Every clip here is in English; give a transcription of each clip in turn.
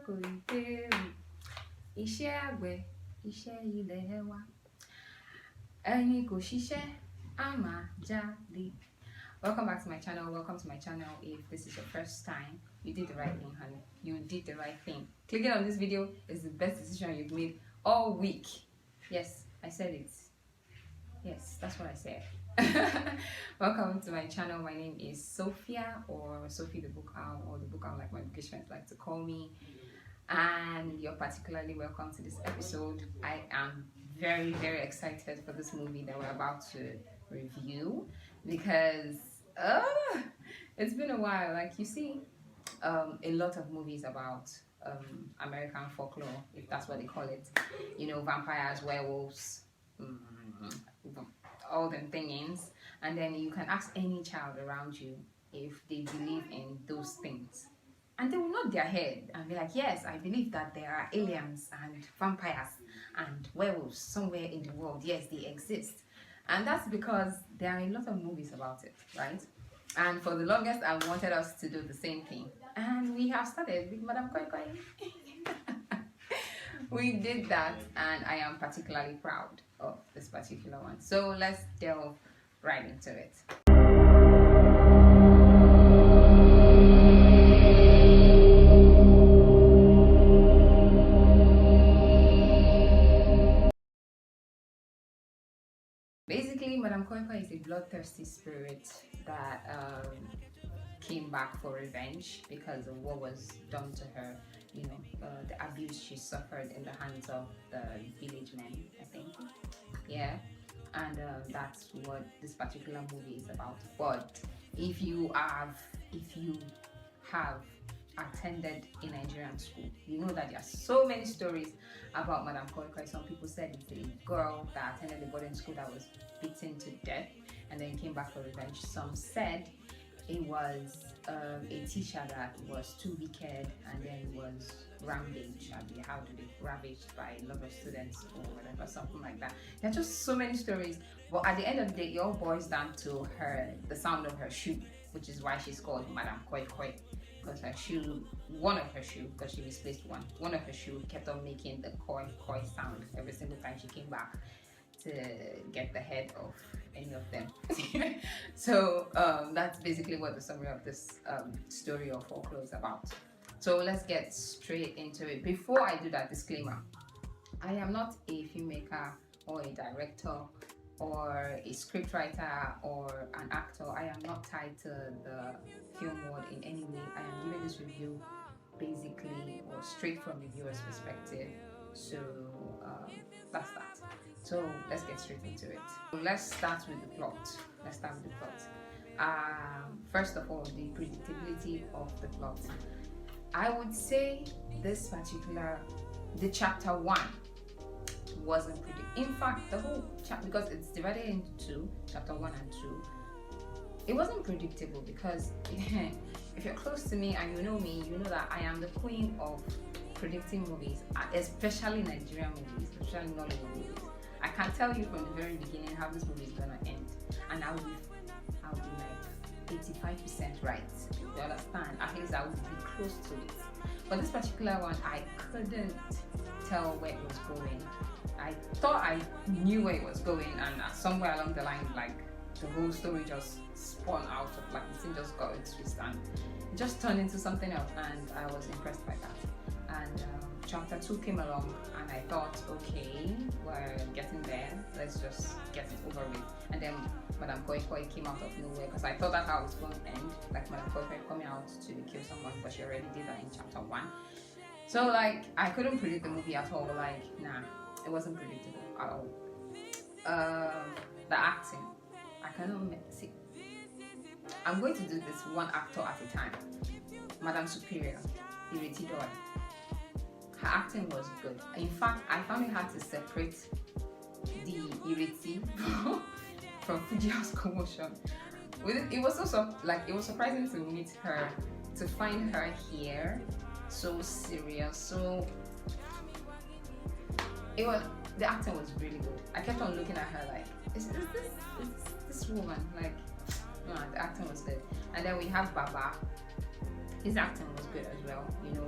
kò ì bẹ̀rù. Iṣẹ́ àgbẹ̀, iṣẹ́ ilẹ̀ wa. Ẹni kò ṣiṣẹ́, á máa jalè. Welcome back to my channel. Welcome to my channel. If this is your first time, you did the right thing, honey. You did the right thing. Clicking on this video is the best decision you've made all week. Yes, I said it. Yes, that's what I said. Welcome to my channel. My name is Sophia, or Sophie the Book Owl, or the Book Owl like my British friends like to call me. And you're particularly welcome to this episode. I am very, very excited for this movie that we're about to review because it's been a while. Like, you see a lot of movies about American folklore, if that's what they call it, you know, vampires, werewolves, all them things, and then you can ask any child around you if they believe in those things, and they will nod their head and be like, yes, I believe that there are aliens and vampires and werewolves somewhere in the world. Yes, they exist. And that's because there are a lot of movies about it, right? And for the longest, I wanted us to do the same thing, and we have started with Madam Koi Koi. We did that, and I am particularly proud of this particular one. So let's delve right into it. Basically, Madame Koi Koi is a bloodthirsty spirit that came back for revenge because of what was done to her, you know, the abuse she suffered in the hands of the village men, I think. Yeah, and that's what this particular movie is about. But if you have attended a Nigerian school, you know that there are so many stories about Madame Koi Koi. Some people said it's a girl that attended a boarding school that was beaten to death and then came back for revenge. Some said it was a teacher that was too wicked and then was ravaged by a lot of students or whatever, something like that. There are just so many stories, but at the end of the day, it all boils down to the sound of her shoe, which is why she's called Madame Koi Koi, because her shoe, one of her shoe, because she misplaced one of her shoe kept on making the koi koi sound every single time she came back to get the head of any of them. So that's basically what the summary of this story of folklore is about. So let's get straight into it. Before I do that, disclaimer: I am not a filmmaker or a director or a scriptwriter or an actor. I am not tied to the film world in any way. I am giving this review basically or straight from the viewer's perspective. So that's that. So let's get straight into it. Let's start with the plot. First of all, the predictability of the plot. I would say this particular, the chapter 1 wasn't predictable. In fact, the whole chapter, because it's divided into two, chapter 1 and 2, it wasn't predictable because if you're close to me and you know me, you know that I am the queen of predicting movies, especially Nigerian movies, especially Nollywood movies. I can tell you from the very beginning how this movie is gonna end, and I'll be like 85% right. You understand? At least I would be close to it. But this particular one, I couldn't tell where it was going. I thought I knew where it was going, and somewhere along the line, like, the whole story just spun out of, like, the thing just got a twist and it just turned into something else, and I was impressed by that. And chapter 2 came along, and I thought, okay, we're getting there, let's just get it over with. And then Madame Koi Koi came out of nowhere, because I thought that's how it was going to end, like Madame Koi Koi coming out to kill someone, but she already did that in chapter 1. So, like, I couldn't predict the movie at all. Like, nah, it wasn't predictable at all. The acting, I cannot see. I'm going to do this one actor at a time. Madame Superior, Ireti Doi. Her acting was good. In fact, I found it hard to separate the Ireti from Fuji House Commotion. It was also it was surprising to meet her, to find her here, so serious. So the acting was really good. I kept on looking at her like, is this woman? Like, no, the acting was good. And then we have Baba. His acting was good as well,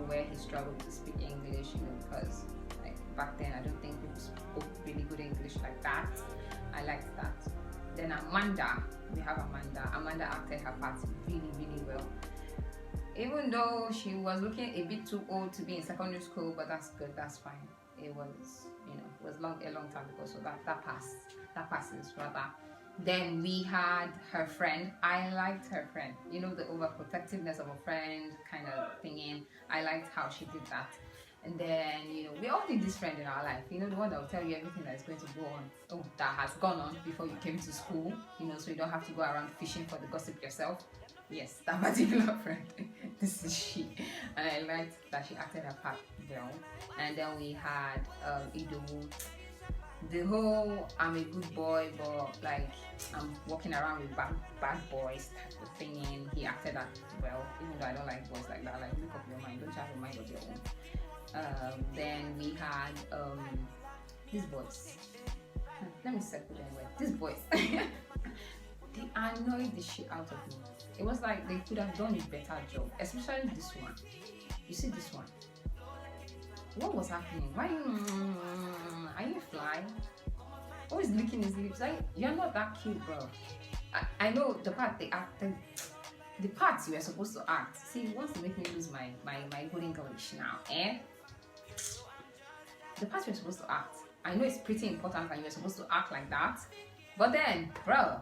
where he struggled to speak English, because like back then I don't think people spoke really good English like that. I liked that. Then Amanda, we have Amanda. Amanda acted her part really, really well. Even though she was looking a bit too old to be in secondary school, but that's good, that's fine. It was, it was a long time ago, so that passes rather. Then we had her friend. I liked her friend. The overprotectiveness of a friend kind of thingy. I liked how she did that. And then, we all need this friend in our life. The one that will tell you everything that is going to go on, that has gone on before you came to school, so you don't have to go around fishing for the gossip yourself. Yes, that particular friend. This is she. And I liked that she acted her part well. And then we had Idowu. The whole I'm a good boy, but like I'm walking around with bad boys type of thing. He acted that well, even though I don't like boys like that. Like, make up your mind, don't you have a mind of your own. Then we had these boys. Let me circle them well. These boys. They annoyed the shit out of me. It was like they could have done a better job, especially this one. You see this one? What was happening? Why are you a fly? Always licking his lips. You're not that cute, bro. I know the part they acted, the parts you were supposed to act. See, he wants to make me lose my good English now, eh? The parts you're supposed to act. I know it's pretty important and you're supposed to act like that, but then, bro,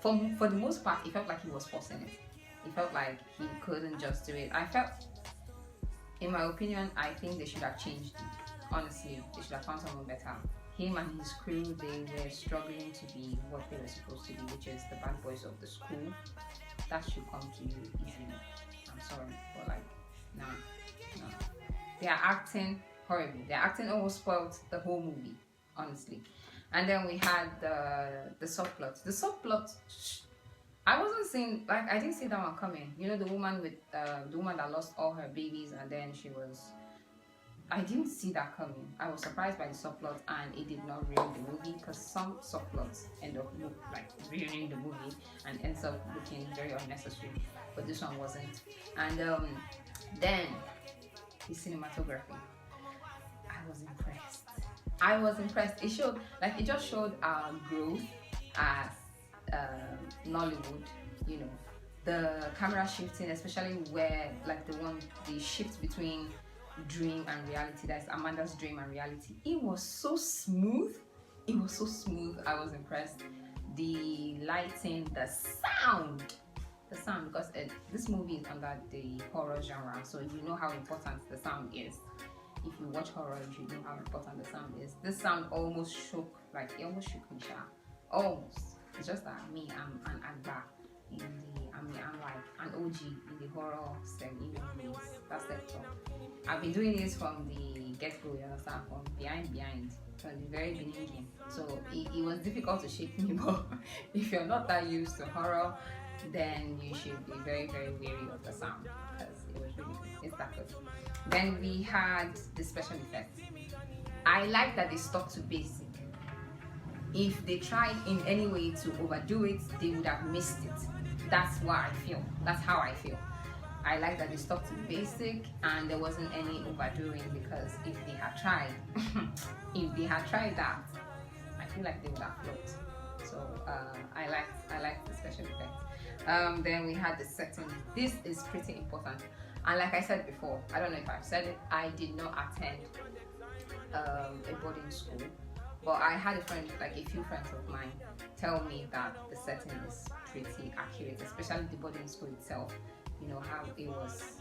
for the most part, it felt like he was forcing it. It felt like he couldn't just do it. In my opinion, I think they should have changed it. Honestly, they should have found someone better. Him and his crew, they were struggling to be what they were supposed to be, which is the bad boys of the school. That should come to you easily. I'm sorry, but like, no. They are acting horrible. Their acting almost spoiled the whole movie, honestly. And then we had the subplot. The subplot, I wasn't seeing, like, I didn't see that one coming. The woman that lost all her babies, and then I didn't see that coming. I was surprised by the subplot, and it did not ruin the movie, because some subplots end up ruining the movie and ends up looking very unnecessary, but this one wasn't. And then the cinematography, I was impressed. It just showed our growth as Nollywood. The camera shifting, especially where the shift between dream and reality, that's Amanda's dream and reality, it was so smooth. I was impressed. The lighting, the sound, because this movie is under the horror genre, so you know how important the sound is. If you watch horror, you should know how important the sound is. This sound almost shook, it almost shook me, almost. It's just that I'm an actor I'm like an OG in the horror movies. That's the top. I've been doing this from the get-go, you understand, from behind, from the very beginning. So it was difficult to shake me, but if you're not that used to horror, then you should be very, very wary of the sound, because it was really good. It's that good. Then we had the special effects. I like that they stuck to basic. If they tried in any way to overdo it, they would have missed it. That's what I feel. That's how I feel. I like that they stuck to basic and there wasn't any overdoing, because if they had tried, that, I feel like they would have flopped. So I like the special effects. Then we had the setting. This is pretty important. And like I said before, I don't know if I've said it, I did not attend a boarding school, but I had a few friends of mine tell me that the setting is pretty accurate, especially the boarding school itself. You know how it was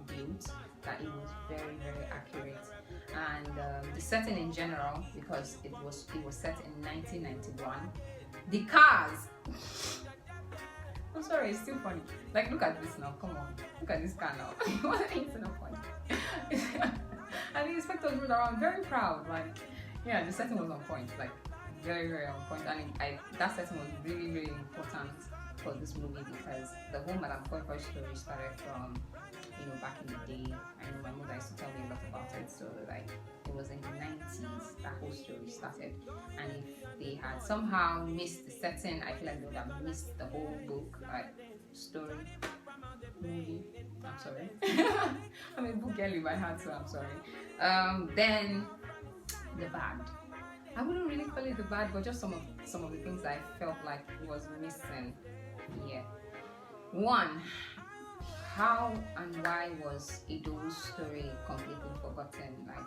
built, that it was very, very accurate. And the setting in general, because it was set in 1991. The cars. I'm sorry, it's still funny. Look at this now. Come on, look at this car now. What ain't so funny? And the inspectors rode around very proud. Yeah, the setting was on point. Very, very on point. And that setting was really, really important for this movie, because the whole Madame Koi story started from, back in the day. I know my mother used to tell me a lot about it. So it was in the 90s that whole story started. And if they had somehow missed the setting, I feel like they would have missed the whole book, story. movie. I'm sorry. I'm a book girl in my heart, so I'm sorry. Then the bad. I wouldn't really call it the bad, but just some of the things I felt like was missing. Yeah. One, how and why was Edo's story completely forgotten? Like,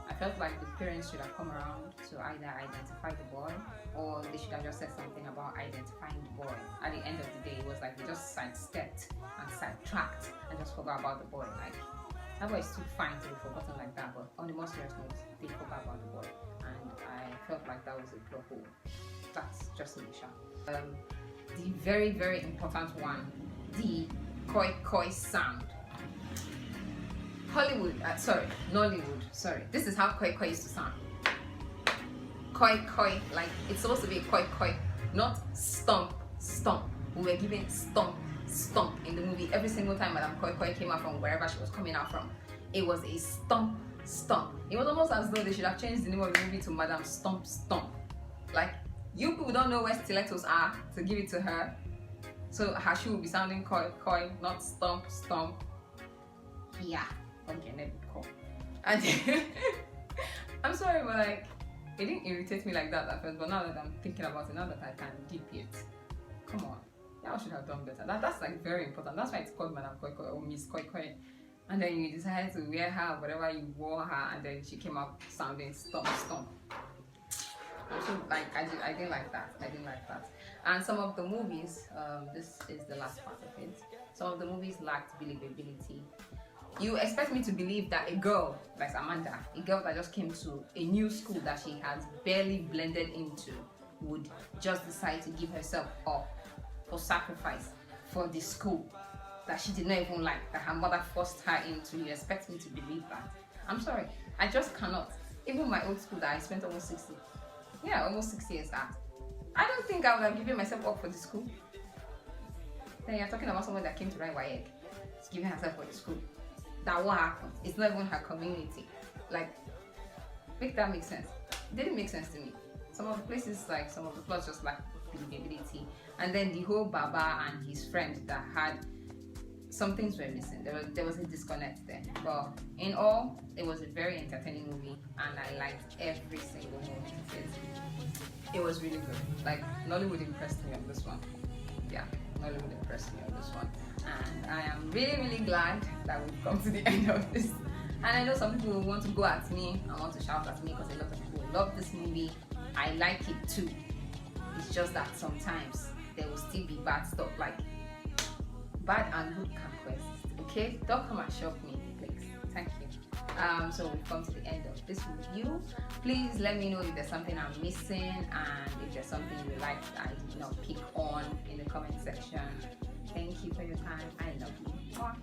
I felt like the parents should have come around to either identify the boy, or they should have just said something about identifying the boy. At the end of the day, it was like they just sidestepped and sidetracked and just forgot about the boy. Like, that boy is too fine to be forgotten like that, but on the more serious note, they forgot about the boy, and I felt like that was a plot hole. That's just me, Sha. The very, very important one, the koi koi sound. Nollywood, sorry. This is how koi koi used to sound. Koi koi, like it's supposed to be koi koi, not stomp, stomp. We were giving stomp, stomp in the movie every single time Madame Koi Koi came out from wherever she was coming out from. It was a stomp, stomp. It was almost as though they should have changed the name of the movie to Madame Stomp, Stomp. Like, you people don't know where stilettos are to give it to her. So her shoe will be sounding koi koi, not stomp, stomp. Yeah, okay, let me call. And I'm sorry, but like, it didn't irritate me like that at first, but now that I'm thinking about it, now that I can deep it, come on, y'all should have done better. That's like very important. That's why it's called Madame Koi Koi or Miss Koi Koi. And then you decided to wear her, whatever you wore her, and then she came out sounding stomp, stomp. So like, I didn't like that. I didn't like that. And some of the movies, this is the last part of it. Some of the movies lacked believability. You expect me to believe that a girl like Amanda, a girl that just came to a new school that she has barely blended into, would just decide to give herself up for sacrifice for the school that she did not even like, that her mother forced her into. You expect me to believe that? I'm sorry, I just cannot. Even my old school that I spent almost 6 years at, I don't think I would have given myself up for the school. Then you're talking about someone that came to write WAEC, is giving herself for the school. That won't happen. It's not even her community. Like, make that make sense. It didn't make sense to me. Some of the places, like some of the plots just lack believability. And then the whole Baba and his friend that had, some things were missing. There was a disconnect there. But in all, it was a very entertaining movie, and I liked every single moment of it. It was really good. Like, Nollywood impressed me on this one. Yeah, Nollywood impressed me on this one. And I am really, really glad that we've come to the end of this. And I know some people want to go at me and want to shout at me because a lot of people love this movie. I like it too. It's just that sometimes there will still be bad stuff, like bad and good can coexist. Okay, don't come and shock me, please. Thank you. So we've come to the end of this review. Please let me know if there's something I'm missing, and if there's something you like that I did not pick on in the comment section. Thank you for your time. I love you. Mwah.